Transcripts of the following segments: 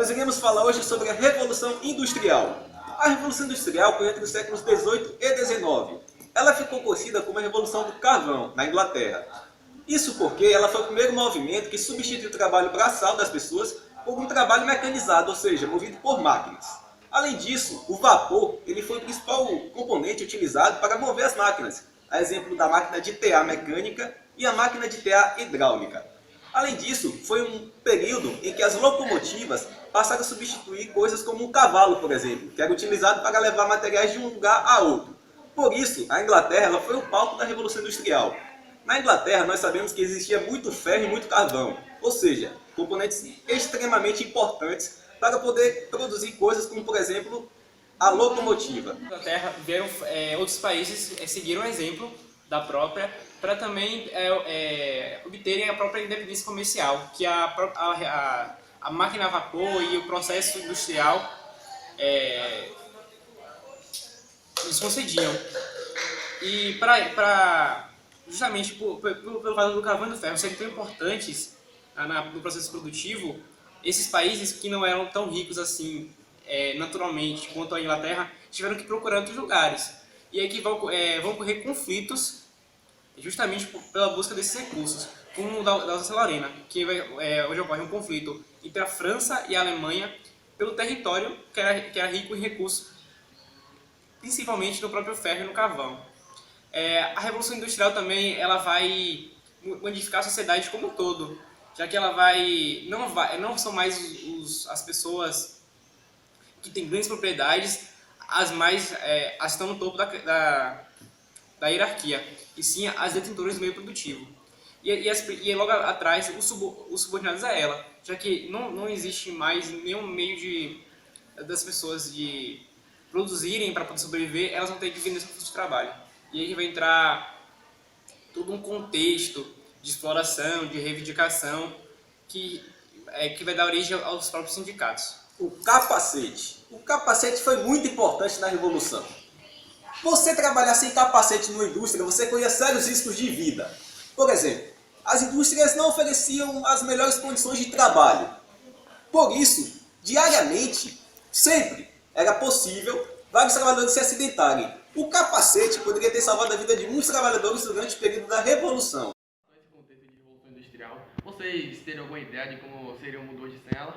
Nós iremos falar hoje sobre a Revolução Industrial. A Revolução Industrial foi entre os séculos XVIII e XIX. Ela ficou conhecida como a Revolução do Carvão, na Inglaterra. Isso porque ela foi o primeiro movimento que substituiu o trabalho braçal das pessoas por um trabalho mecanizado, ou seja, movido por máquinas. Além disso, o vapor ele foi o principal componente utilizado para mover as máquinas, a exemplo da máquina de tear mecânica e a máquina de tear hidráulica. Além disso, foi um período em que as locomotivas passaram a substituir coisas como o cavalo, por exemplo, que era utilizado para levar materiais de um lugar a outro. Por isso, a Inglaterra ela foi o palco da Revolução Industrial. Na Inglaterra, nós sabemos que existia muito ferro e muito carvão, ou seja, componentes extremamente importantes para poder produzir coisas como, por exemplo, a locomotiva. Na Inglaterra, vieram outros países seguiram o exemplo da própria para também obterem a própria independência comercial, que a máquina a vapor e o processo industrial eles concediam. E justamente pelo fato do carvão e do ferro serem tão importantes no processo produtivo, esses países que não eram tão ricos assim naturalmente quanto a Inglaterra tiveram que procurar outros lugares. E aí que vão ocorrer conflitos justamente pela busca desses recursos, como o da Alsácia-Lorena, que hoje ocorre um conflito entre a França e a Alemanha pelo território que era rico em recursos, principalmente no próprio ferro e no carvão. A Revolução Industrial também ela vai modificar a sociedade como um todo, já que ela não são mais as pessoas que têm grandes propriedades as que estão no topo da hierarquia, e sim as detentoras do meio produtivo. E logo atrás os subordinados a ela, já que não existe mais nenhum meio das pessoas de produzirem para poder sobreviver, elas vão ter que vender seu fruto de trabalho. E aí vai entrar todo um contexto de exploração, de reivindicação, que vai dar origem aos próprios sindicatos. O capacete. O capacete foi muito importante na Revolução. Você trabalhar sem capacete numa indústria, você corria sérios riscos de vida. Por exemplo, as indústrias não ofereciam as melhores condições de trabalho. Por isso, diariamente, sempre era possível vários trabalhadores se acidentarem. O capacete poderia ter salvado a vida de muitos trabalhadores durante o período da Revolução. Nesse contexto de Revolução Industrial, vocês teriam alguma ideia de como seria o mundo hoje sem ela?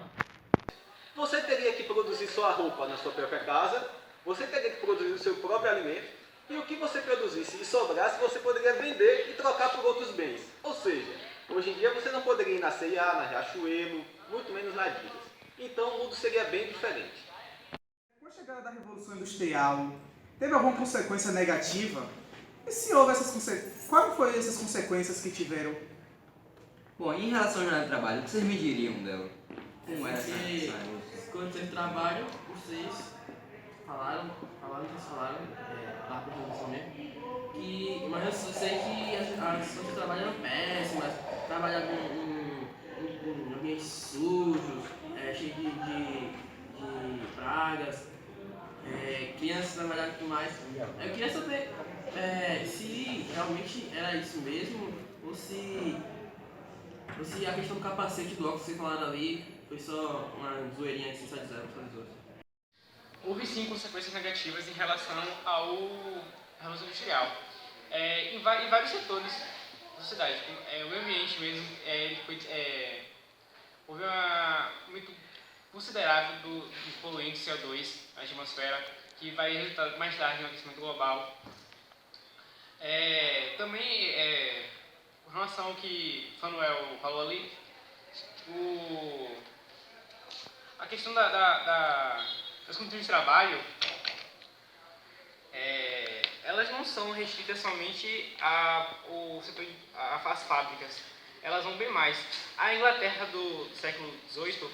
Você teria que produzir sua roupa na sua própria casa, você teria que produzir o seu próprio alimento, e o que você produzisse e sobrasse, você poderia vender e trocar por outros bens. Ou seja, hoje em dia você não poderia ir na C&A, na Riachuelo, muito menos na Adidas. Então o mundo seria bem diferente. Com a chegada da Revolução Industrial, teve alguma consequência negativa? E se houve essas consequências, quais foram essas consequências que tiveram? Bom, em relação ao jornada de trabalho, o que vocês me diriam dela? Como era essa Quando teve trabalho, vocês falaram, lá pra Revolução mesmo, mas eu sei que as condições de trabalho eram péssimas, trabalhavam em ambientes sujos, cheios de pragas, crianças trabalhavam com mais. Eu queria saber se realmente era isso mesmo, ou se a questão do capacete do óculos que vocês falaram ali foi só uma zoeirinha assim, só de zero, só de zero. Houve sim consequências negativas em relação à Revolução Industrial. Em vários setores da sociedade, o meio ambiente mesmo, houve um aumento considerável dos poluentes CO2 na atmosfera, que vai resultar mais tarde no aquecimento global. Também, com relação ao que o Samuel falou ali, a questão das condições de trabalho, elas não são restritas somente às fábricas, elas vão bem mais. A Inglaterra do século XVIII,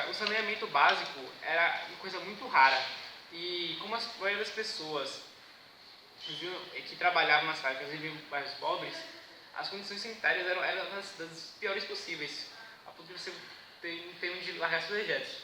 o saneamento básico era uma coisa muito rara, e como a maioria das pessoas que trabalhavam nas fábricas viviam em bairros pobres, as condições sanitárias eram das piores possíveis, a ponto de você ter de largar seus dejetos.